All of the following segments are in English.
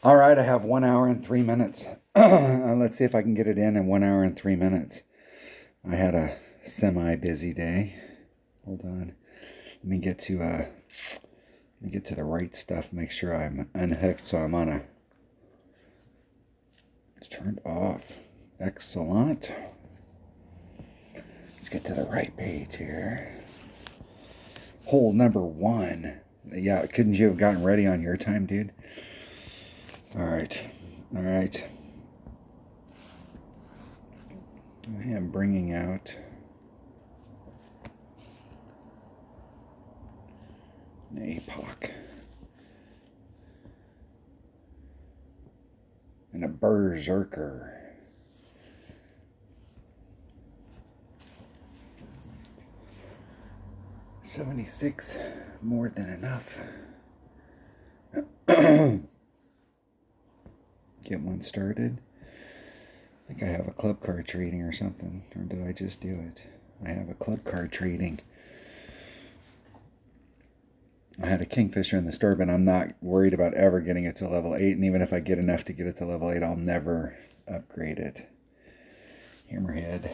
All right, I have 1 hour and 3 minutes. Let's see if I can get it in 1 hour and 3 minutes. I had a semi-busy day. Hold on. Let me get to the right stuff. Make sure I'm unhooked so I'm on a it's turned off. Excellent. Let's get to the right page here. Hole number 1. Yeah, couldn't you have gotten ready on your time, dude? All right. All right. I am bringing out an APOC and a Berserker. $76, more than enough. Get one started. I think I have a club card trading or something. Or did I just do it? I have a club card trading. I had a Kingfisher in the store, but I'm not worried about ever getting it to level 8. And even if I get enough to get it to level 8, I'll never upgrade it. Hammerhead.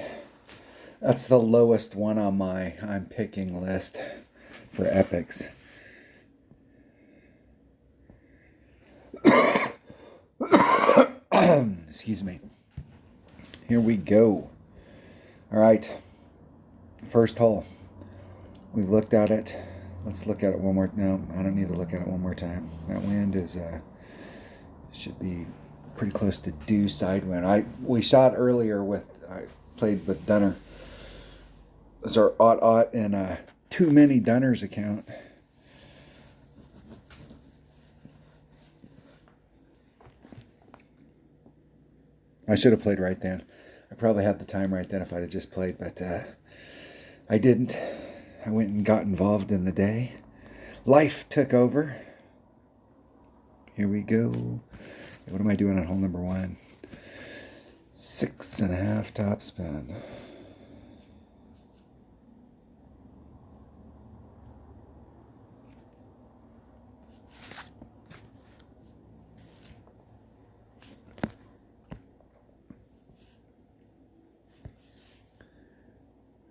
That's the lowest one on my I'm picking list for epics. Excuse me. Here we go. All right. First hole. We've looked at it. Let's look at it one more. No, I don't need to look at it one more time. That wind is should be pretty close to due side wind. We shot earlier I played with Dunner. It's our aught and too many Dunners account. I should have played right then. I probably had the time right then if I'd have just played, but I didn't. I went and got involved in the day. Life took over. Here we go. What am I doing on hole number 1? 6.5 top spin.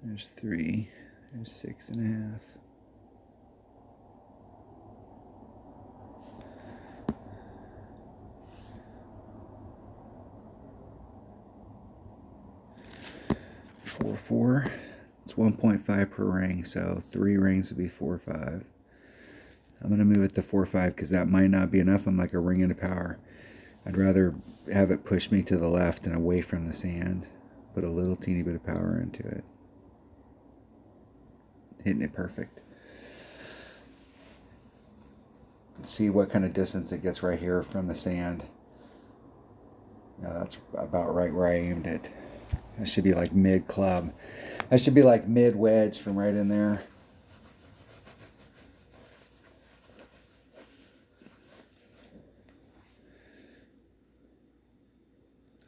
There's 3. There's 6.5. Four. It's 1.5 per ring, so 3 rings would be 4.5. I'm gonna move it to 4.5 because that might not be enough. I'm like a ring into power. I'd rather have it push me to the left and away from the sand. Put a little teeny bit of power into it. Hitting it perfect. Let's see what kind of distance it gets right here from the sand. Yeah, that's about right where I aimed it. That should be like mid club. That should be like mid wedge from right in there.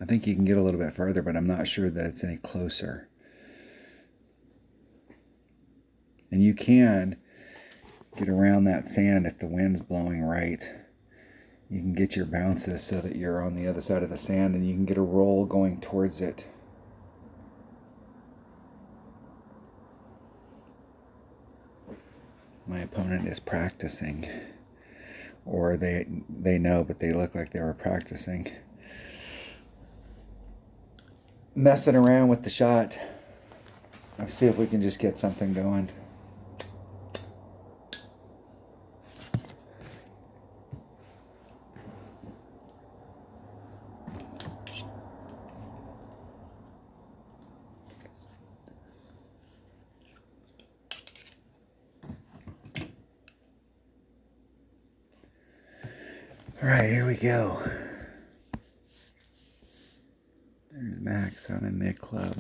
I think you can get a little bit further, but I'm not sure that it's any closer. And you can get around that sand if the wind's blowing right. You can get your bounces so that you're on the other side of the sand and you can get a roll going towards it. My opponent is practicing. Or they know, but they look like they were practicing. Messing around with the shot. Let's see if we can just get something going. All right, here we go. There's Max on a mid club.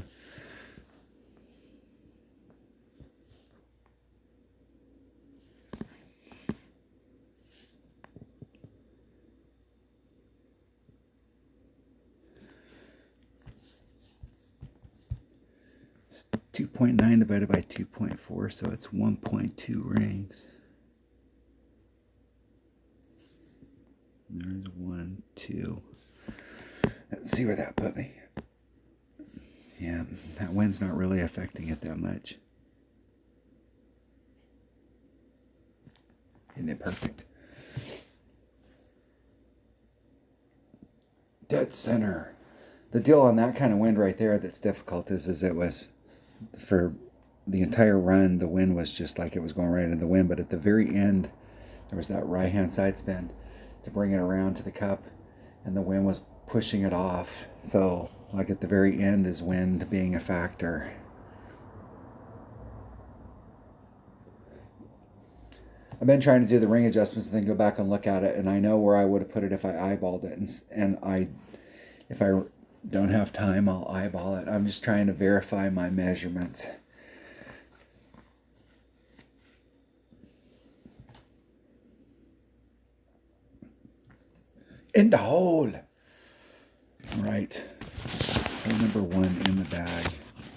It's 2.9 divided by 2.4, so it's 1.2 rings. There's 1, 2. Let's see where that put me. Yeah, that wind's not really affecting it that much. Isn't it perfect? Dead center. The deal on that kind of wind right there that's difficult is it was, for the entire run, the wind was just like it was going right into the wind, but at the very end, there was that right-hand side spin to bring it around to the cup, and the wind was pushing it off. So, like at the very end is wind being a factor. I've been trying to do the ring adjustments and then go back and look at it, and I know where I would have put it if I eyeballed it, and if I don't have time, I'll eyeball it. I'm just trying to verify my measurements. In the hole. All right. Hole number 1 in the bag.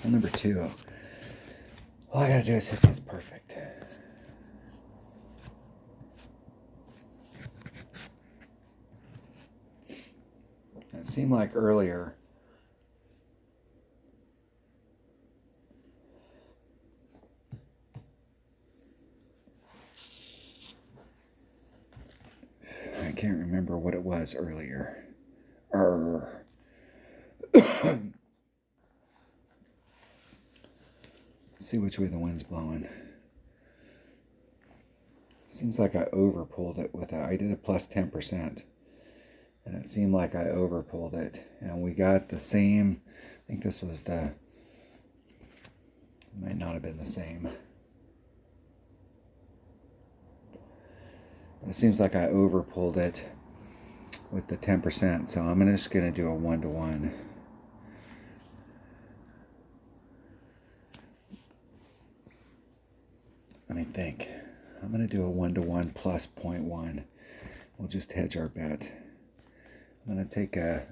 Hole number 2. All I gotta do is hit this perfect. It seemed like earlier I can't remember what it was earlier. Let's see which way the wind's blowing. Seems like I over pulled it with I did a plus 10%. And it seemed like I over pulled it. And we got the same, I think this was might not have been the same. It seems like I over pulled it with the 10%. So I'm just going to do a 1-to-1. Let me think. I'm going to do a 1-to-1 plus 0.1. We'll just hedge our bet. I'm going to take a,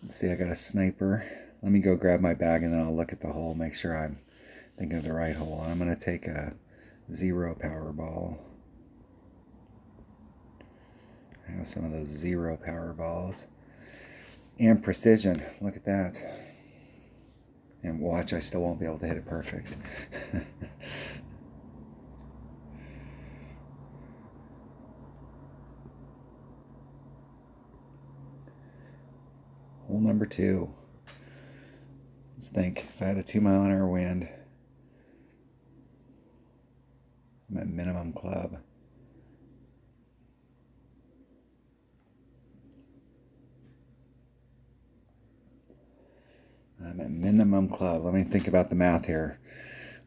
let's see, I got a sniper. Let me go grab my bag and then I'll look at the hole, make sure I'm thinking of the right hole. And I'm going to take a 0 Powerball. I have some of those 0 Powerballs. And precision, look at that. And watch, I still won't be able to hit it perfect. Hole number 2. Let's think. If I had a 2-mile-an-hour wind, I'm at minimum club. I'm at minimum club. Let me think about the math here.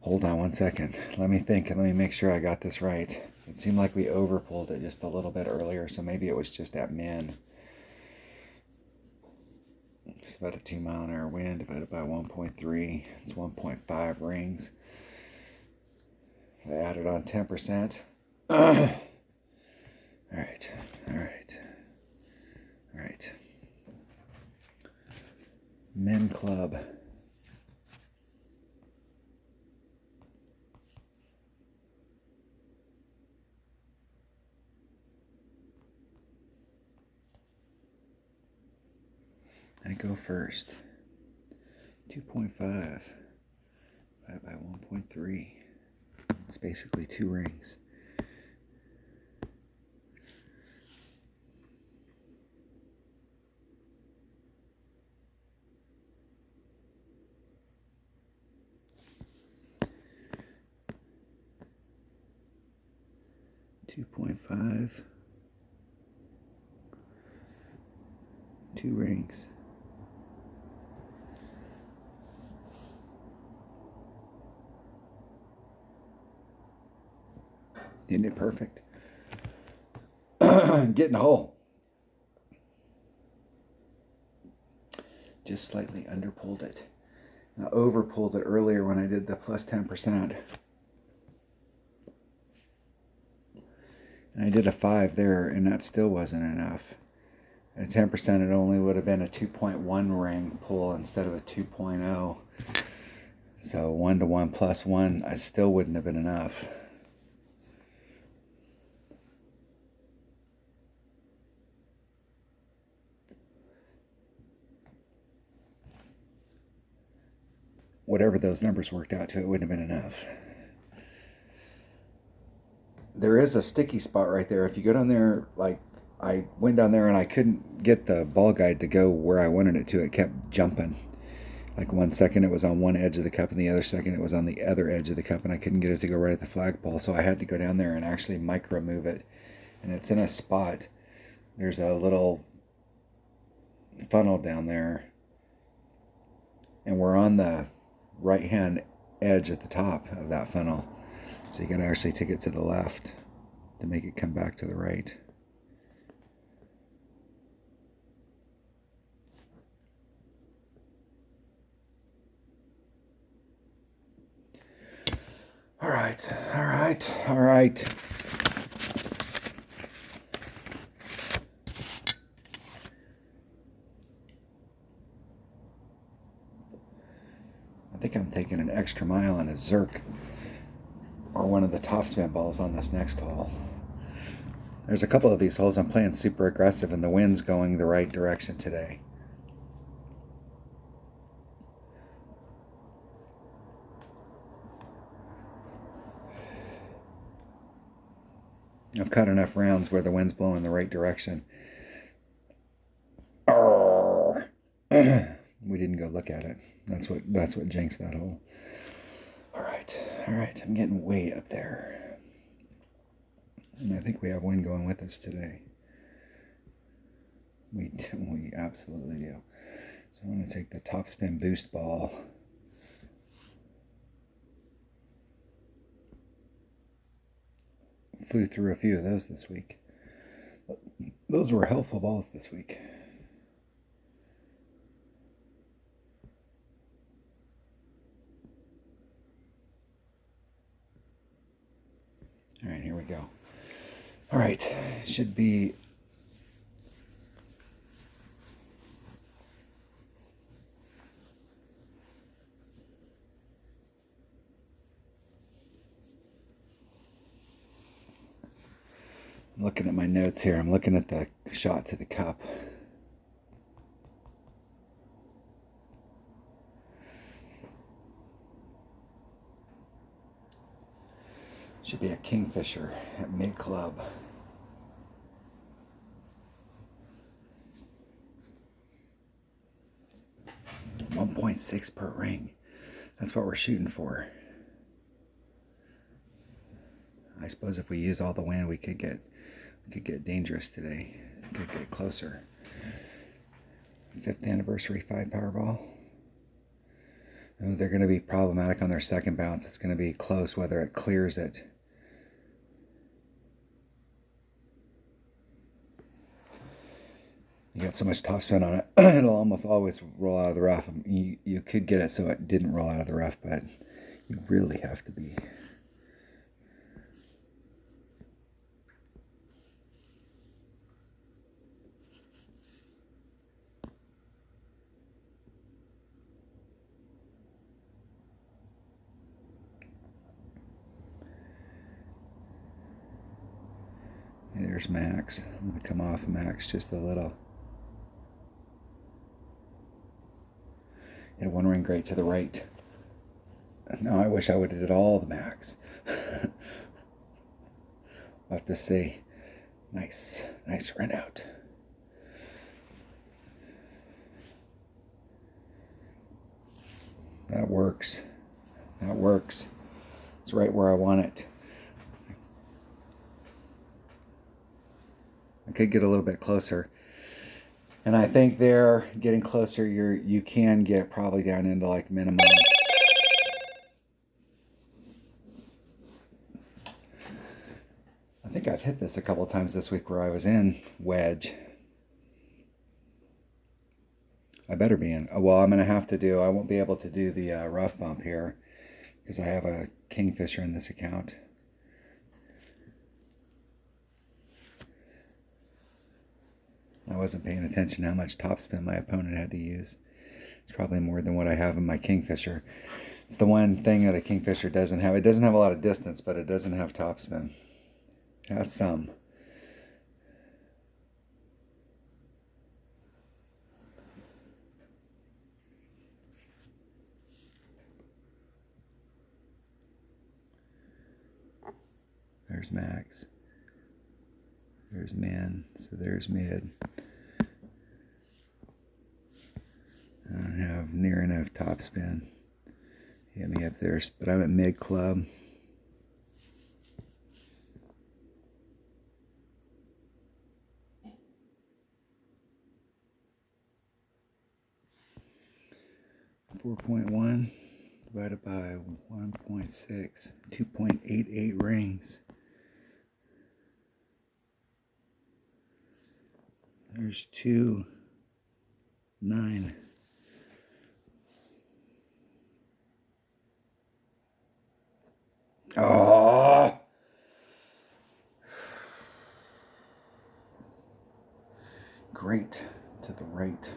Hold on 1 second. Let me think and let me make sure I got this right. It seemed like we overpulled it just a little bit earlier, so maybe it was just at min. Just about a 2-mile-an-hour wind divided by 1.3. It's 1.5 rings. If I added on 10%. All right. Men club. I go first. 2.5 divided by 1.3. It's basically 2 rings. .5, 2 rings. Isn't it perfect? Getting a hole. Just slightly underpulled it. I overpulled it earlier when I did the plus 10%. And I did a 5 there, and that still wasn't enough. At 10%, it only would have been a 2.1 ring pull instead of a 2.0. So 1-to-1 plus 1, I still wouldn't have been enough. whatever those numbers worked out to, it wouldn't have been enough. There is a sticky spot right there. If you go down there, like I went down there and I couldn't get the ball guide to go where I wanted it to. It kept jumping. Like 1 second it was on one edge of the cup and the other second it was on the other edge of the cup, and I couldn't get it to go right at the flagpole. So I had to go down there and actually micro move it. And it's in a spot. There's a little funnel down there. And we're on the right hand edge at the top of that funnel. So you got to actually take it to the left to make it come back to the right. All right, all right, all right. I think I'm taking an extra mile on a Zerk or one of the topspin balls on this next hole. There's a couple of these holes I'm playing super aggressive and the wind's going the right direction today. I've cut enough rounds where the wind's blowing the right direction. We didn't go look at it. That's what jinxed that hole. All right. I'm getting way up there. And I think we have wind going with us today. We absolutely do. So I'm going to take the topspin boost ball. Flew through a few of those this week. Those were helpful balls this week. All right, here we go. All right, should be I'm looking at my notes here. I'm looking at the shot to the cup. Should be a Kingfisher at mid club. .6 per ring. That's what we're shooting for. I suppose if we use all the wind, we could get dangerous today. Could get closer. 5th anniversary 5 Powerball. Oh, they're going to be problematic on their second bounce. It's going to be close whether it clears it. You got so much topspin on it, it'll almost always roll out of the rough. You could get it so it didn't roll out of the rough, but you really have to be. There's Max. I'm going to come off Max just a little. Hit one ring great to the right. No, I wish I would have did all the Max. I'll have to see. Nice run out. That works. It's right where I want it. I could get a little bit closer. And I think there, getting closer, you can get probably down into like minimum. I think I've hit this a couple times this week where I was in wedge. I better be in. Well, I'm going to have to do, I won't be able to do the rough bump here because I have a Kingfisher in this account. I wasn't paying attention how much topspin my opponent had to use. It's probably more than what I have in my Kingfisher. It's the one thing that a Kingfisher doesn't have. It doesn't have a lot of distance, but it doesn't have topspin. It has some. There's max. There's min. So there's mid. I don't have near enough topspin. Hit me up there, but I'm at mid club. .1 divided by 1.6, 2.88 rings. There's 2, 9. Oh! Great to the right.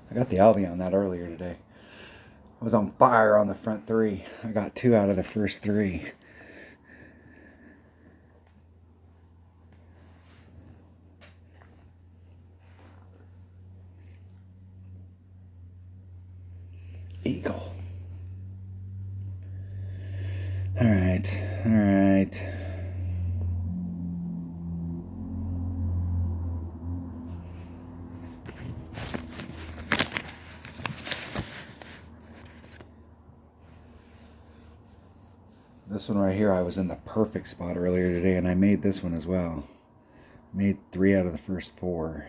I got the Albion on that earlier today. I was on fire on the front 3. I got 2 out of the first 3. Eagle. All right, all right. This one right here, I was in the perfect spot earlier today, and I made this one as well. Made 3 out of the first 4.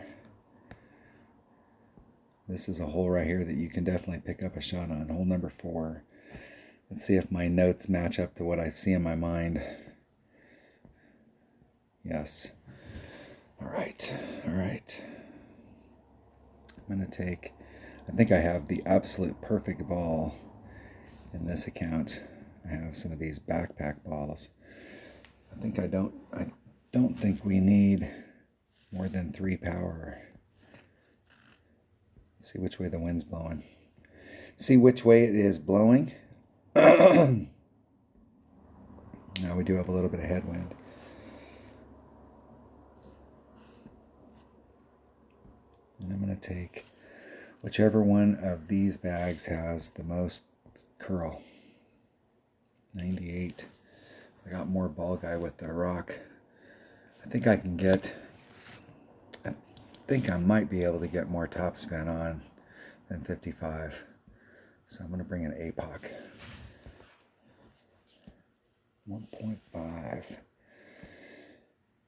This is a hole right here that you can definitely pick up a shot on. Hole number 4. Let's see if my notes match up to what I see in my mind. Yes. All right. All right. I'm going to take, I think I have the absolute perfect ball in this account. I have some of these backpack balls. I don't think we need more than 3 power. Let's see which way the wind's blowing. See which way it is blowing. Now we do have a little bit of headwind. And I'm going to take whichever one of these bags has the most curl. 98. I got more ball guy with the rock. I think I might be able to get more topspin on than 55. So I'm going to bring an APOC. 1.5.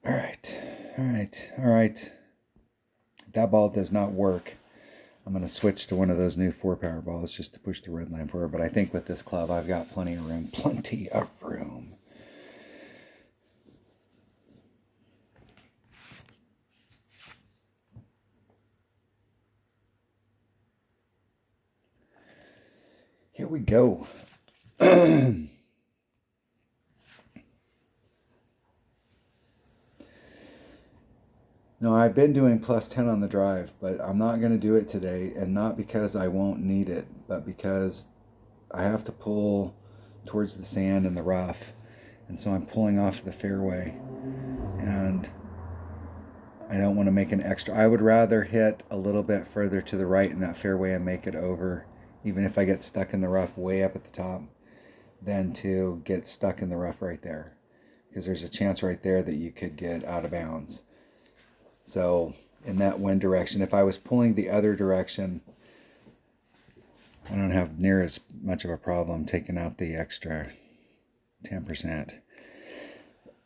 All right, all right, all right. If that ball does not work, I'm going to switch to one of those new 4-power balls just to push the red line forward. But I think with this club, I've got plenty of room. Plenty of room. Here we go. No, I've been doing plus 10 on the drive, but I'm not going to do it today, and not because I won't need it, but because I have to pull towards the sand and the rough, and so I'm pulling off the fairway, and I don't want to make an extra. I would rather hit a little bit further to the right in that fairway and make it over, even if I get stuck in the rough way up at the top, than to get stuck in the rough right there, because there's a chance right there that you could get out of bounds. So in that wind direction, if I was pulling the other direction, I don't have near as much of a problem taking out the extra 10%.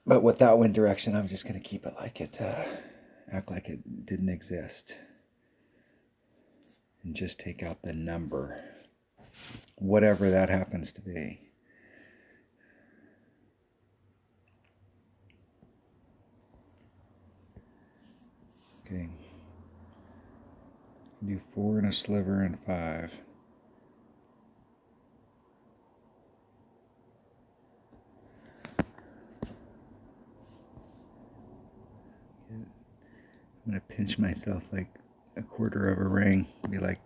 But with that wind direction, I'm just going to keep it like it, act like it didn't exist. And just take out the number, whatever that happens to be. Okay. Do 4 and a sliver and 5. I'm going to pinch myself like a quarter of a ring. Be like,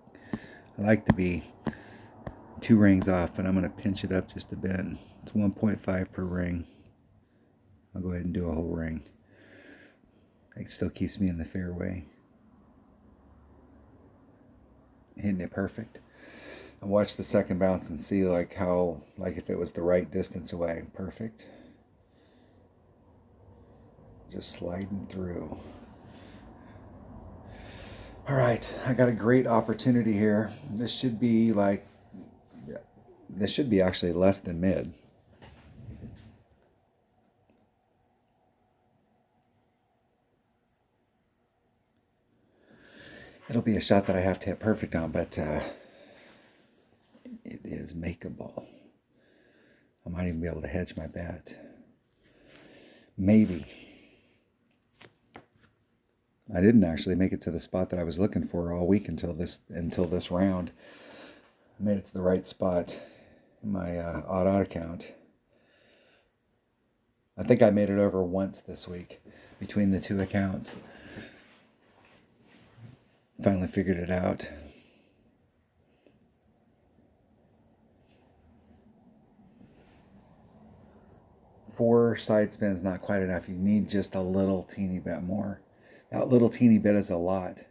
I like to be 2 rings off, but I'm going to pinch it up just a bit. It's 1.5 per ring. I'll go ahead and do a whole ring. It still keeps me in the fairway. Hitting it perfect. And watch the second bounce and see like how, like if it was the right distance away. Perfect. Just sliding through. All right, I got a great opportunity here. This should be like, this should be actually less than mid. It'll be a shot that I have to hit perfect on, but it is makeable. I might even be able to hedge my bet. Maybe. I didn't actually make it to the spot that I was looking for all week until this round. I made it to the right spot in my odd account. I think I made it over once this week between the two accounts. Finally figured it out. Four side spins not quite enough. You need just a little teeny bit more. That little teeny bit is a lot.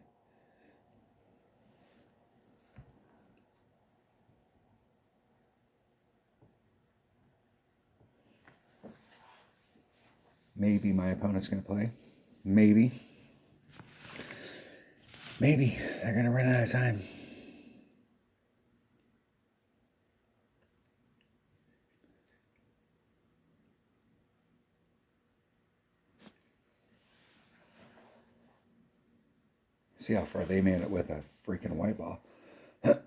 Maybe my opponent's going to play. Maybe. Maybe they're going to run out of time. See how far they made it with a freaking white ball. If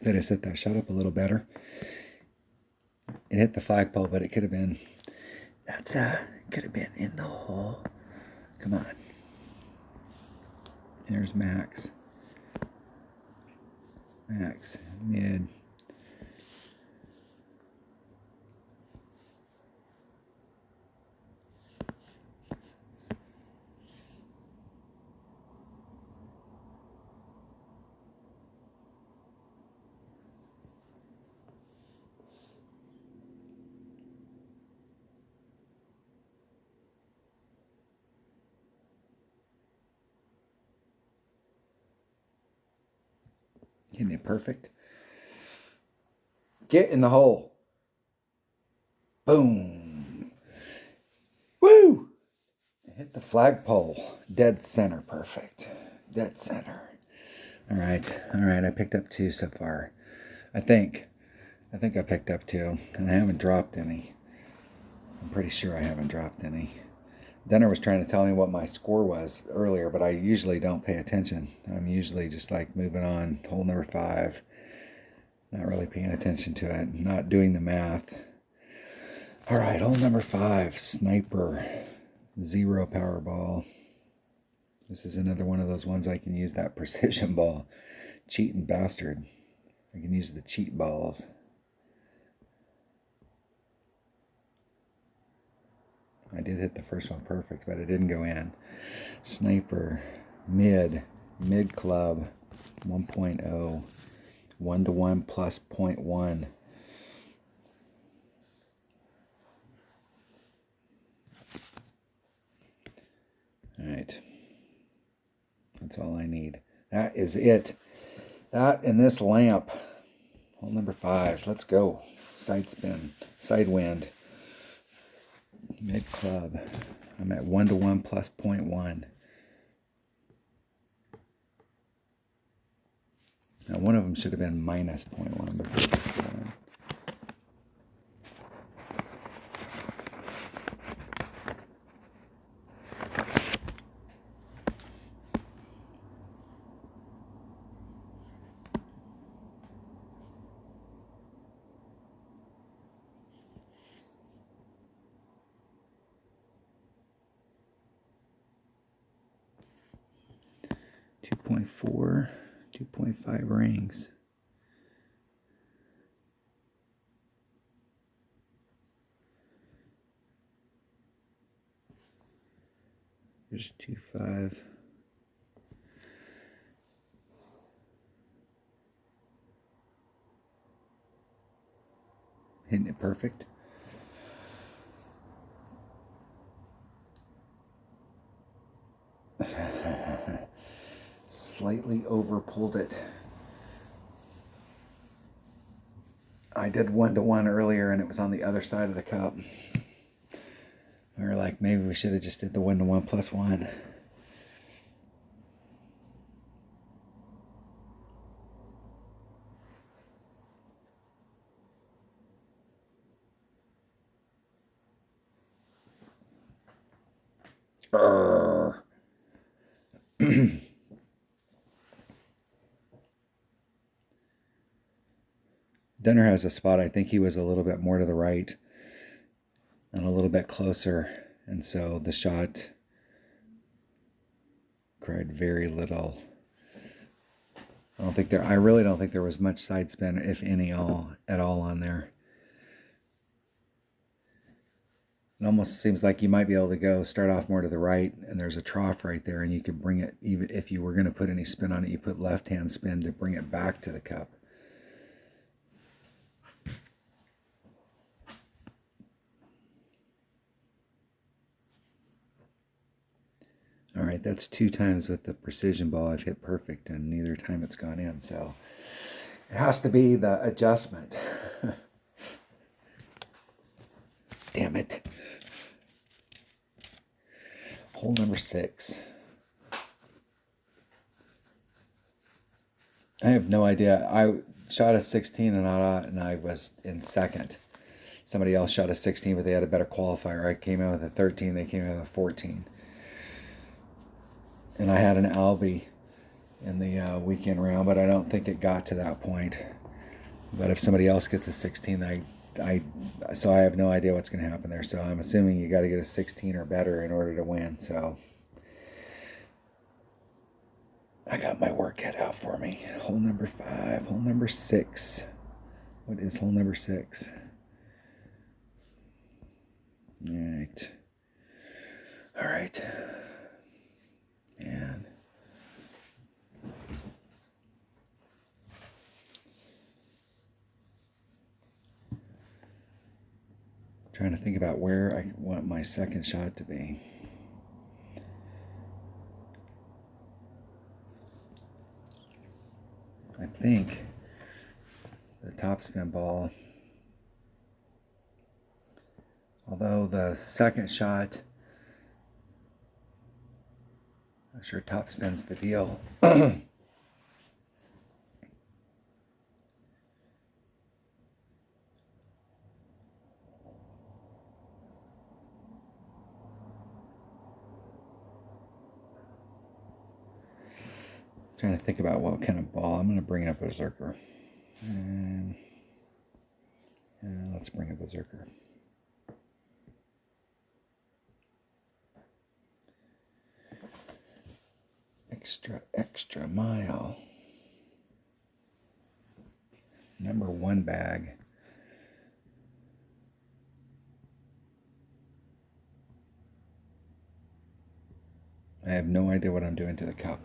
they'd have set that shot up a little better, it hit the flagpole, but it could have been. Could have been in the hole. Come on. There's Max. Max, mid. Hitting it perfect. Get in the hole. Boom. Woo! Hit the flagpole. Dead center. Perfect. Dead center. All right. I picked up 2 so far. I think I picked up 2, and I haven't dropped any. I'm pretty sure I haven't dropped any. Denner was trying to tell me what my score was earlier, but I usually don't pay attention. I'm usually just like moving on. Hole number 5. Not really paying attention to it. Not doing the math. All right, hole number 5. Sniper. 0 power ball. This is another one of those ones I can use that precision ball. Cheating bastard. I can use the cheat balls. I did hit the first one perfect, but it didn't go in. Sniper, mid club, 1.0, 1-to-1 plus 0.1. All right. That's all I need. That is it. That and this lamp. Hole number 5. Let's go. Side spin. Side wind. Mid club. I'm at 1-to-1 plus 0.1. Now one of them should have been minus 0.1 before. 2.4, 2.5 rings. There's 2.5. Hitting it perfect. slightly over pulled it. I did 1-to-1 earlier and it was on the other side of the cup. We were like, maybe we should have just did the 1-to-1 plus 1. Dunner has a spot. I think he was a little bit more to the right and a little bit closer. And so the shot cried very little. I really don't think there was much side spin, if any, at all on there. It almost seems like you might be able to start off more to the right, and there's a trough right there, and you could bring it, even if you were going to put any spin on it, you put left-hand spin to bring it back to the cup. All right, that's 2 times with the precision ball I've hit perfect, and neither time it's gone in, so it has to be the adjustment. Damn it. Hole number 6. I have no idea. I shot a 16 and I was in second. Somebody else shot a 16, but they had a better qualifier. I came in with a 13. They came in with a 14. And I had an Albie in the weekend round, but I don't think it got to that point. But if somebody else gets a 16, so I have no idea what's going to happen there. So I'm assuming you got to get a 16 or better in order to win. So I got my work cut out for me. Hole number 5, hole number 6. What is hole number 6? All right. And trying to think about where I want my second shot to be. I think the topspin ball, although the second shot, I'm sure topspin's the deal. Trying to think about what kind of ball. I'm going to bring up a Zerker. And let's bring up a Zerker. Extra mile. Number 1 bag. I have no idea what I'm doing to the cup.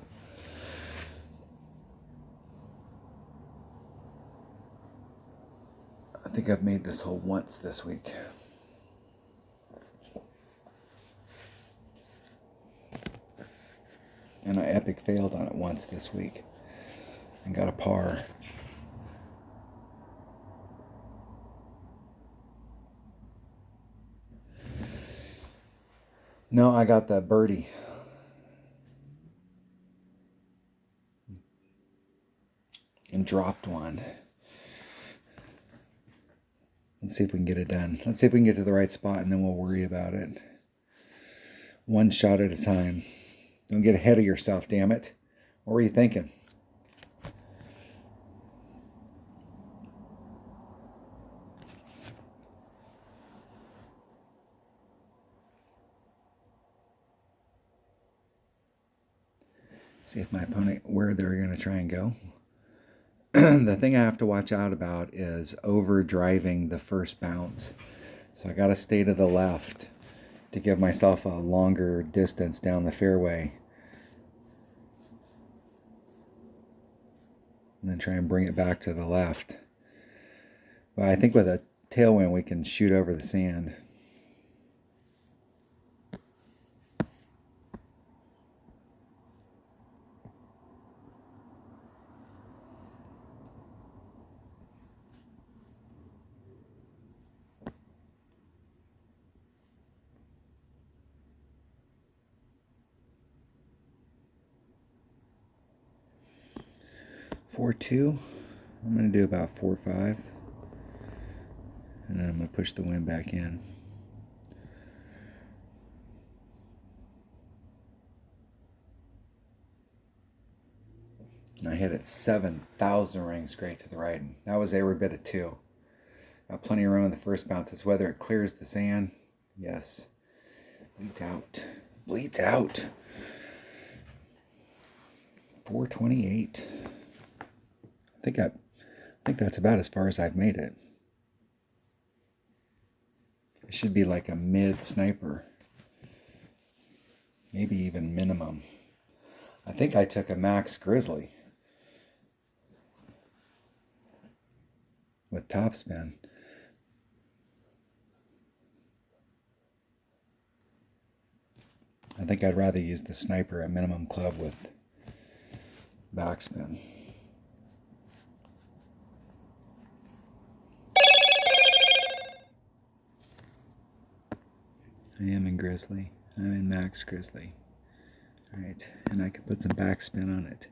I think I've made this hole once this week. And I epic failed on it once this week and got a par. No, I got the birdie. And dropped one. Let's see if we can get it done. Let's see if we can get to the right spot, and then we'll worry about it. One shot at a time. Don't get ahead of yourself, damn it. What were you thinking? See if my opponent, where they're going to try and go. The thing I have to watch out about is over driving the first bounce. So I got to stay to the left to give myself a longer distance down the fairway. And then try and bring it back to the left. But I think with a tailwind we can shoot over the sand. 4.2. I'm going to do about 4.5. And then I'm going to push the wind back in. And I hit it 7,000 rings great to the right. And that was every bit of 2. Got plenty of room in the first bounce. It's whether it clears the sand. Yes. Bleeds out. Bleeds out. 428. I think that's about as far as I've made it. It should be like a mid sniper. Maybe even minimum. I think I took a max grizzly with topspin. I think I'd rather use the sniper at minimum club with backspin. I am in grizzly. I'm in max grizzly. Alright, and I can put some backspin on it.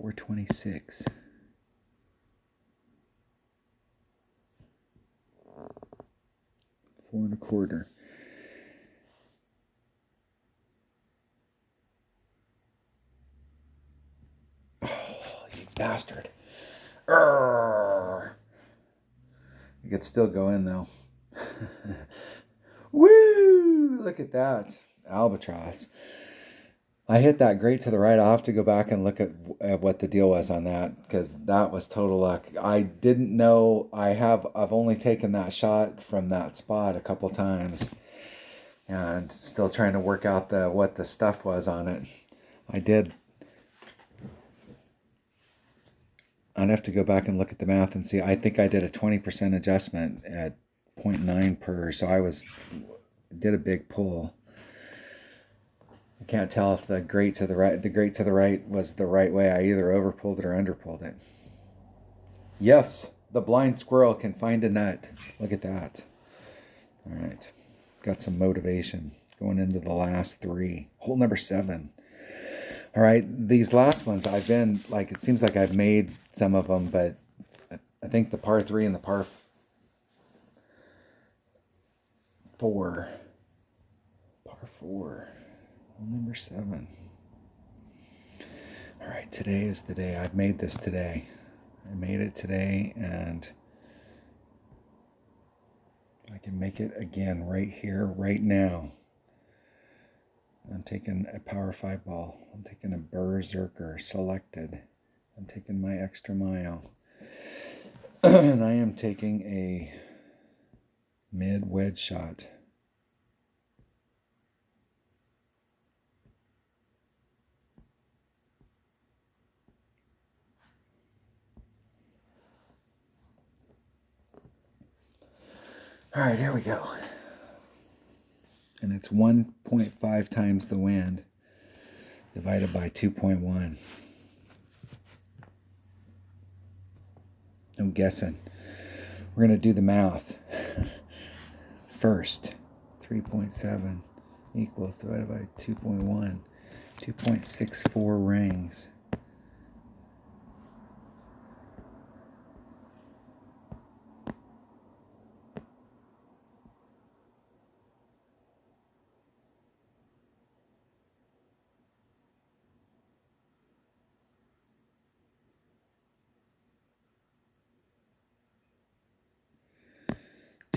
$426. $4.25. Oh, you bastard. Urgh. You could still go in though. Woo! Look at that. Albatross. I hit that great to the right. I'll have to go back and look at what the deal was on that, because that was total luck. I didn't know. I've only taken that shot from that spot a couple times, and still trying to work out what the stuff was on it. I'd have to go back and look at the math and see. I think I did a 20% adjustment at 0.9 per, so I did a big pull. I can't tell if the great to the right was the right way. I either overpulled it or underpulled it. Yes, the blind squirrel can find a nut. Look at that. All right, got some motivation going into the last 3. Hole number 7. All right, these last ones I've been like, it seems like I've made some of them, but I think the par 3 and the par 4. Par 4. Number 7. All right, today is the day. I've made this today. I made it today, and I can make it again right here, right now. I'm taking a power 5 ball. I'm taking a Berserker selected. I'm taking my extra mile. And I am taking a mid wedge shot. All right, here we go. And it's 1.5 times the wind divided by 2.1. No guessing. We're going to do the math. First, 3.7 equals divided by 2.1. 2.64 rings.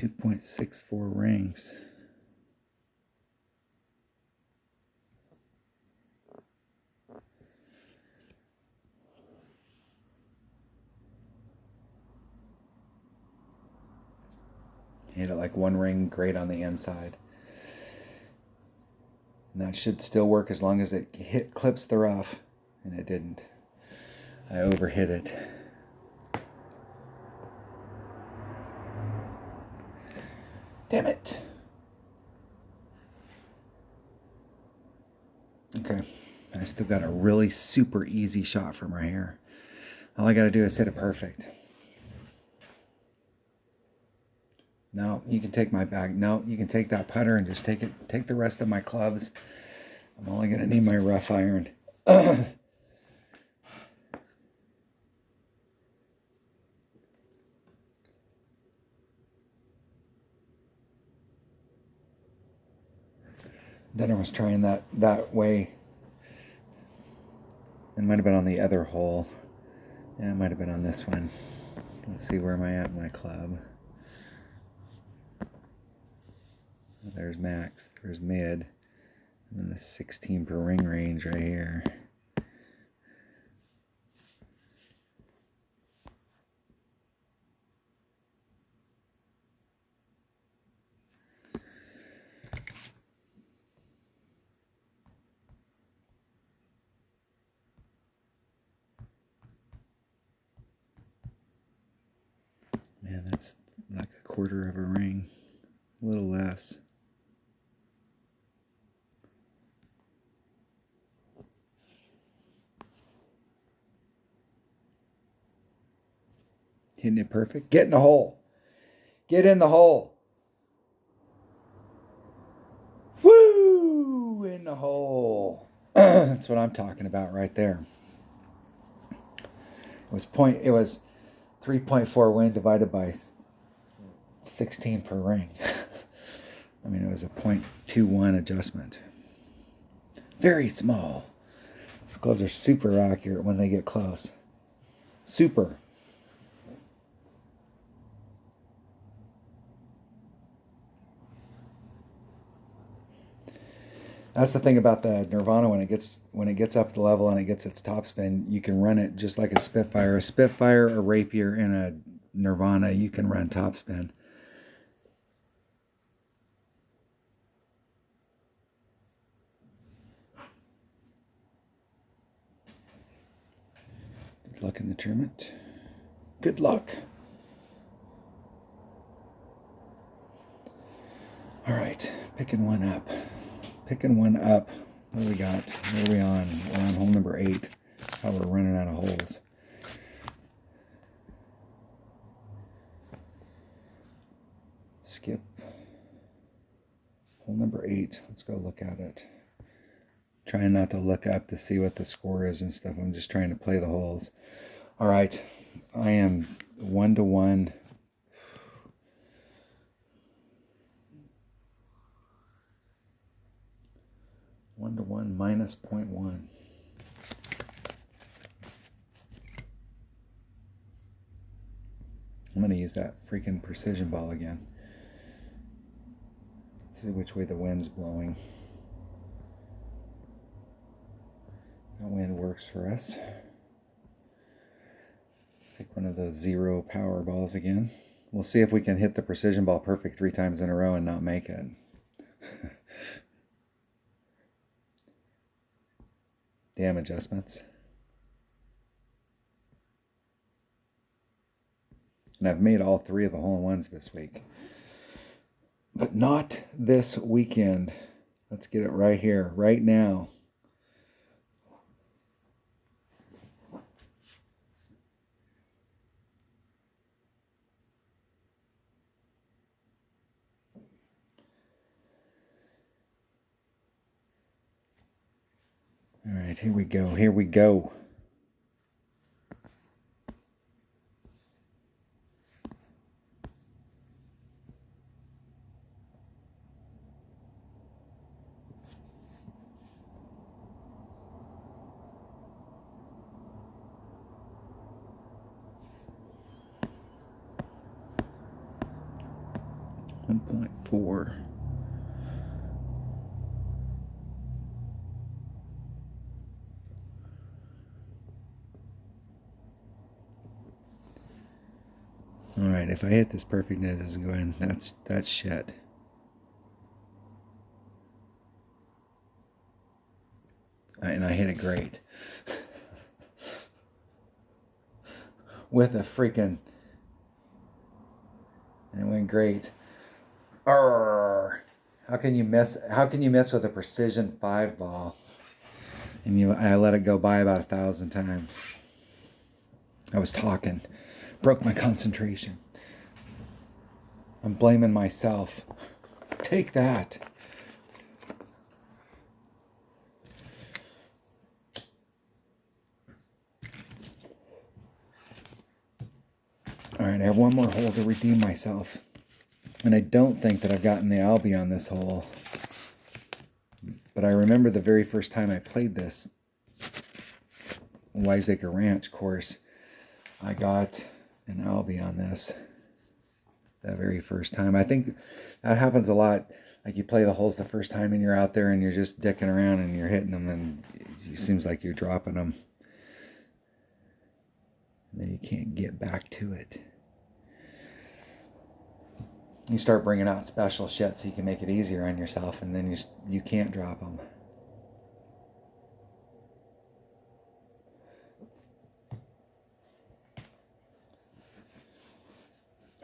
.64 rings. Hit it like 1 ring great on the inside. And that should still work as long as it clips the rough. And it didn't. I overhit it. Damn it. Okay, I still got a really super easy shot from right here. All I got to do is hit it perfect. No, you can take my bag. No, you can take that putter and just take the rest of my clubs. I'm only going to need my rough iron. Then I was trying that way. It might have been on the other hole. Yeah, it might have been on this one. Let's see, where am I at in my club? There's max, there's mid. I'm in the 16 per ring range right here. Man, that's like a quarter of a ring. A little less. Hitting it perfect. Get in the hole. Get in the hole. Woo! In the hole. That's what I'm talking about right there. It was 3.4 wind divided by 16 per ring. I mean, it was a 0.21 adjustment. Very small. These gloves are super accurate when they get close. Super. That's the thing about the Nirvana. When it gets up the level and it gets its topspin, you can run it just like a Spitfire. A Spitfire, a Rapier, and a Nirvana, you can run topspin. Good luck in the tournament. Good luck. All right, picking one up. What do we got? Where are we on? We're on hole number 8. How we're running out of holes. Skip. Hole number 8. Let's go look at it. Trying not to look up to see what the score is and stuff. I'm just trying to play the holes. All right. I am 1-1. -1 minus 0.1. I'm going to use that freaking precision ball again. See which way the wind's blowing. That wind works for us. Take one of those 0 power balls again. We'll see if we can hit the precision ball perfect 3 times in a row and not make it. Damn adjustments. And I've made all 3 of the hole-in-ones this week. But not this weekend. Let's get it right here, right now. All right, here we go. Here we go. .4. All right, if I hit this perfect and it doesn't go in, that's shit. And I hit it great. With a freaking... And it went great. Arrgh. How can you miss with a precision 5 ball? And I let it go by about 1,000 times. I was talking, broke my concentration. I'm blaming myself. Take that. All right, I have one more hole to redeem myself. And I don't think that I've gotten the Albie on this hole. But I remember the very first time I played this Wiseacre Ranch course, I got an Albie on this. That very first time. I think that happens a lot. Like you play the holes the first time and you're out there and you're just dicking around and you're hitting them and it seems like you're dropping them. And then you can't get back to it. You start bringing out special shit so you can make it easier on yourself, and then you can't drop them.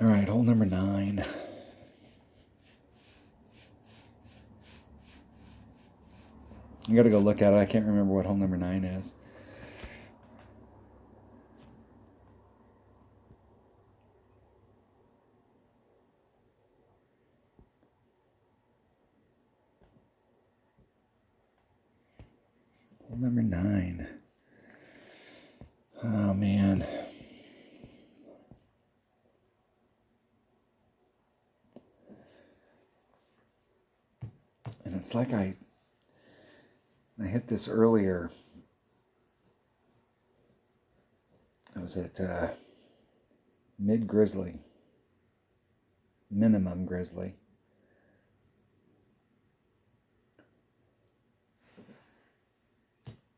All right, hole number 9. I gotta go look at it. I can't remember what hole number 9 is. Hole number 9. Oh, man. And it's like I hit this earlier. I was at mid-grizzly. Minimum grizzly.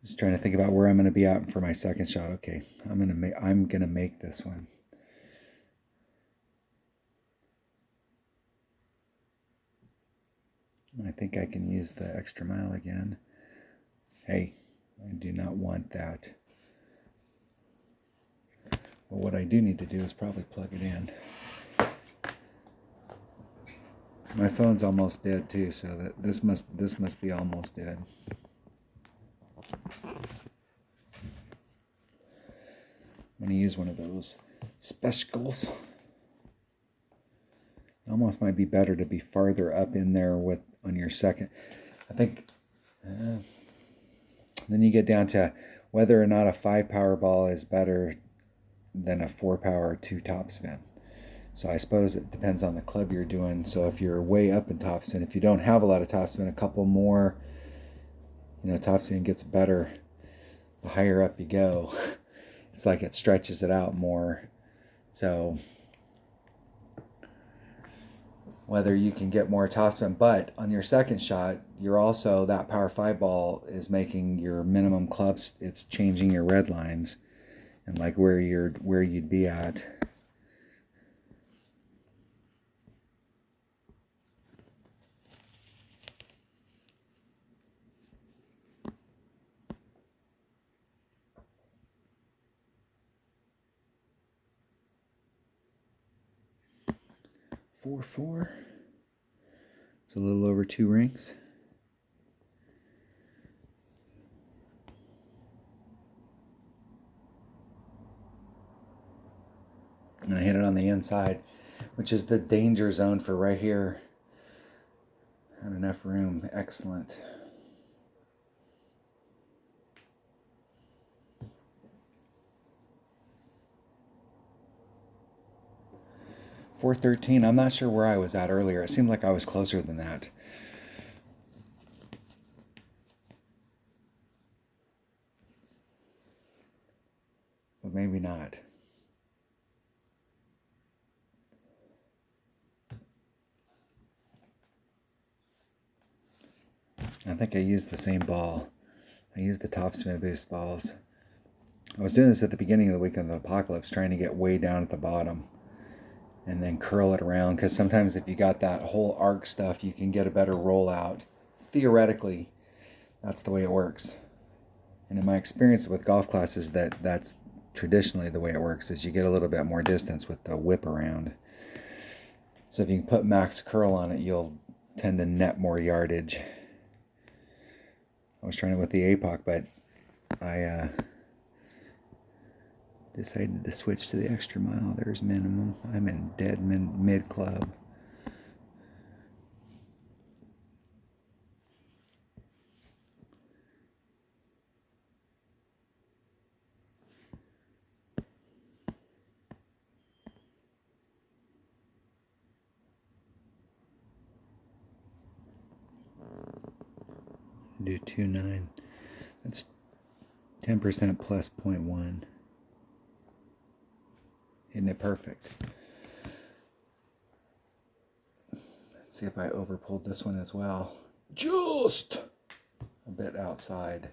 Just trying to think about where I'm going to be out for my second shot. Okay, I'm gonna make this one. I think I can use the extra mile again. Hey, I do not want that. Well, what I do need to do is probably plug it in. My phone's almost dead too, so that this must be almost dead. I'm going to use one of those specials. It almost might be better to be farther up in there on your second. I think then you get down to whether or not a 5-power ball is better than a 4-power 2-top spin. So I suppose it depends on the club you're doing. So if you're way up in topspin, if you don't have a lot of topspin, a couple more, topspin gets better the higher up you go. It's like it stretches it out more. So whether you can get more topspin, but on your second shot, you're also, that power 5 ball is making your minimum clubs, it's changing your red lines and like where you'd be at. Four. It's a little over 2 rings. And I hit it on the inside, which is the danger zone for right here. Had enough room. Excellent. .413. I'm not sure where I was at earlier. It seemed like I was closer than that. But maybe not. I think I used the same ball. I used the Topspin Boost balls. I was doing this at the beginning of the Weekend of the Apocalypse, trying to get way down at the bottom and then curl it around, because sometimes if you got that whole arc stuff, you can get a better rollout. Theoretically, that's the way it works. And in my experience with golf classes, that's traditionally the way it works, is you get a little bit more distance with the whip around. So if you can put max curl on it, you'll tend to net more yardage. I was trying it with the APOC, but I decided to switch to the extra mile. There's minimum. I'm in dead mid club. Do 2.9. That's 10% plus 0.1. Isn't it perfect? Let's see if I overpulled this one as well. Just a bit outside.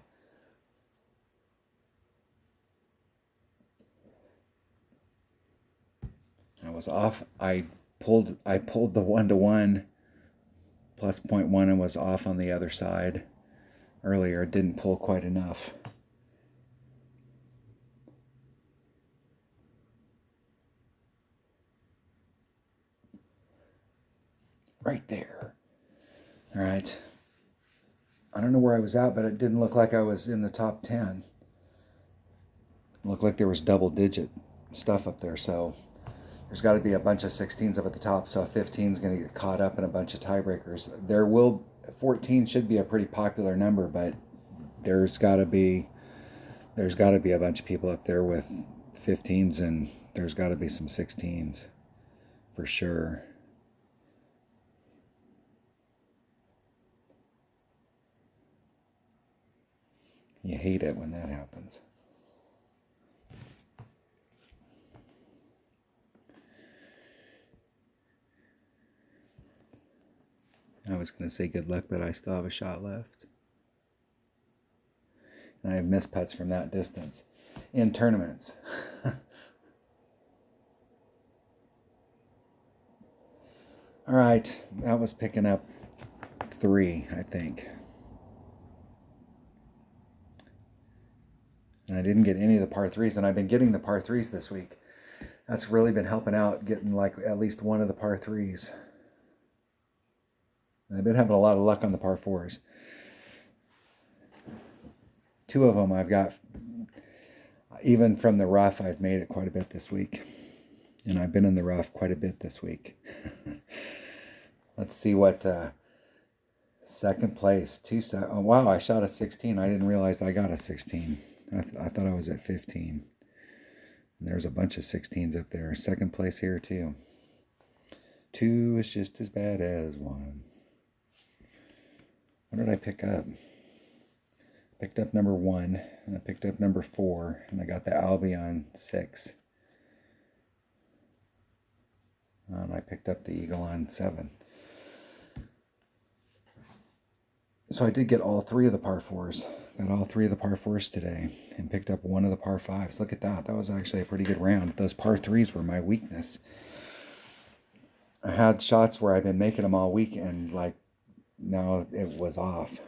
I was off. I pulled the 1-to-1 plus 0.1 and was off on the other side earlier. It didn't pull quite enough. Right there. All right. I don't know where I was at, but it didn't look like I was in the top 10. It looked like there was double-digit stuff up there, so there's got to be a bunch of 16s up at the top, so a 15 is going to get caught up in a bunch of tiebreakers. 14 should be a pretty popular number, but there's got to be a bunch of people up there with 15s, and there's got to be some 16s for sure. You hate it when that happens. I was going to say good luck, but I still have a shot left. And I have missed putts from that distance in tournaments. All right, that was picking up 3, I think. And I didn't get any of the par 3s, and I've been getting the par 3s this week. That's really been helping out, getting like at least one of the par 3s. And I've been having a lot of luck on the par 4s. 2 of them I've got, even from the rough, I've made it quite a bit this week. And I've been in the rough quite a bit this week. Let's see what second place. Oh, wow, I shot a 16. I didn't realize I got a 16. I thought I was at 15. And there's a bunch of 16s up there. Second place here too. 2 is just as bad as 1. What did I pick up? Picked up number 1, and I picked up number 4, and I got the Albion 6. And I picked up the Eagle on 7. So I did get all 3 of the par 4s. Got all 3 of the par 4s today and picked up 1 of the par 5s. Look at that. That was actually a pretty good round. Those par 3s were my weakness. I had shots where I've been making them all week, and like now it was off.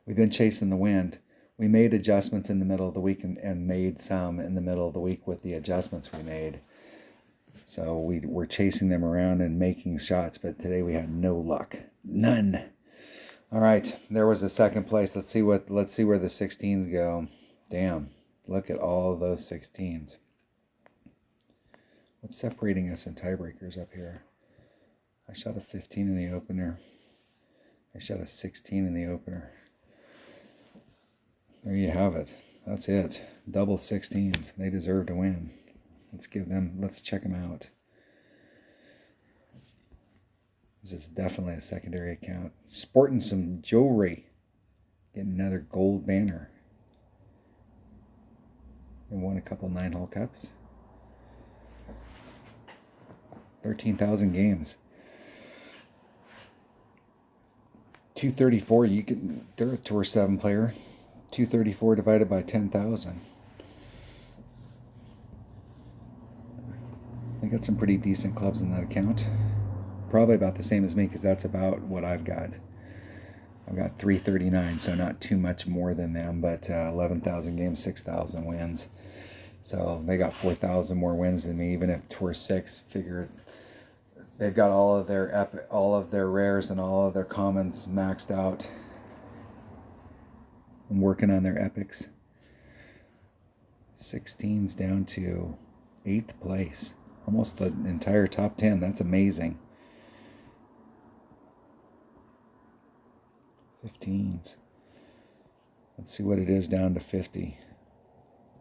We've been chasing the wind. We made adjustments in the middle of the week and made some in the middle of the week with the adjustments we made. So we were chasing them around and making shots, but today we had no luck. None. All right, there was a second place. Let's see where the 16s go. Damn, look at all those 16s. What's separating us in tiebreakers up here? I shot a 15 in the opener. I shot a 16 in the opener. There you have it. That's it. Double 16s. They deserve to win. Let's check them out. This is definitely a secondary account. Sporting some jewelry. Getting another gold banner. And won a couple 9-hole cups. 13,000 games. 234. They're a Tour 7 player. 234 divided by 10,000. I got some pretty decent clubs in that account. Probably about the same as me, because that's about what I've got. I've got 339, so not too much more than them, but 11,000 games, 6,000 wins. So they got 4,000 more wins than me, even if Tour 6 figure they've got all of their rares and all of their commons maxed out. I'm working on their epics. 16's down to 8th place. Almost the entire top 10. That's amazing. 15's. Let's see what it is down to 50.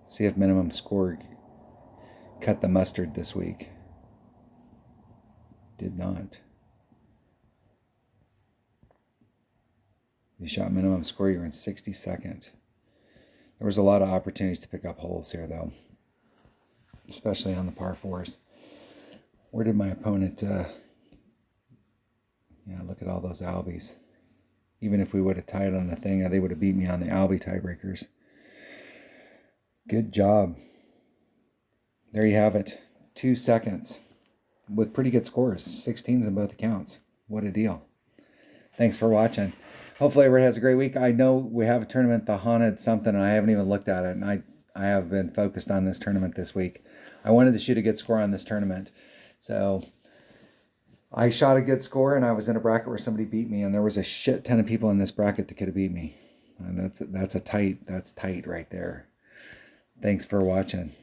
See if minimum score cut the mustard this week. Did not. You shot minimum score, you're in 62nd. There was a lot of opportunities to pick up holes here, though, especially on the par fours. Where did my opponent... yeah, look at all those Albies. Even if we would have tied on the thing, they would have beat me on the Albie tiebreakers. Good job. There you have it. 2 seconds with pretty good scores. 16s in both accounts. What a deal. Thanks for watching. Hopefully everybody has a great week. I know we have a tournament, the Haunted something, and I haven't even looked at it. And I have been focused on this tournament this week. I wanted to shoot a good score on this tournament. So I shot a good score, and I was in a bracket where somebody beat me, and there was a shit ton of people in this bracket that could have beat me. And that's tight right there. Thanks for watching.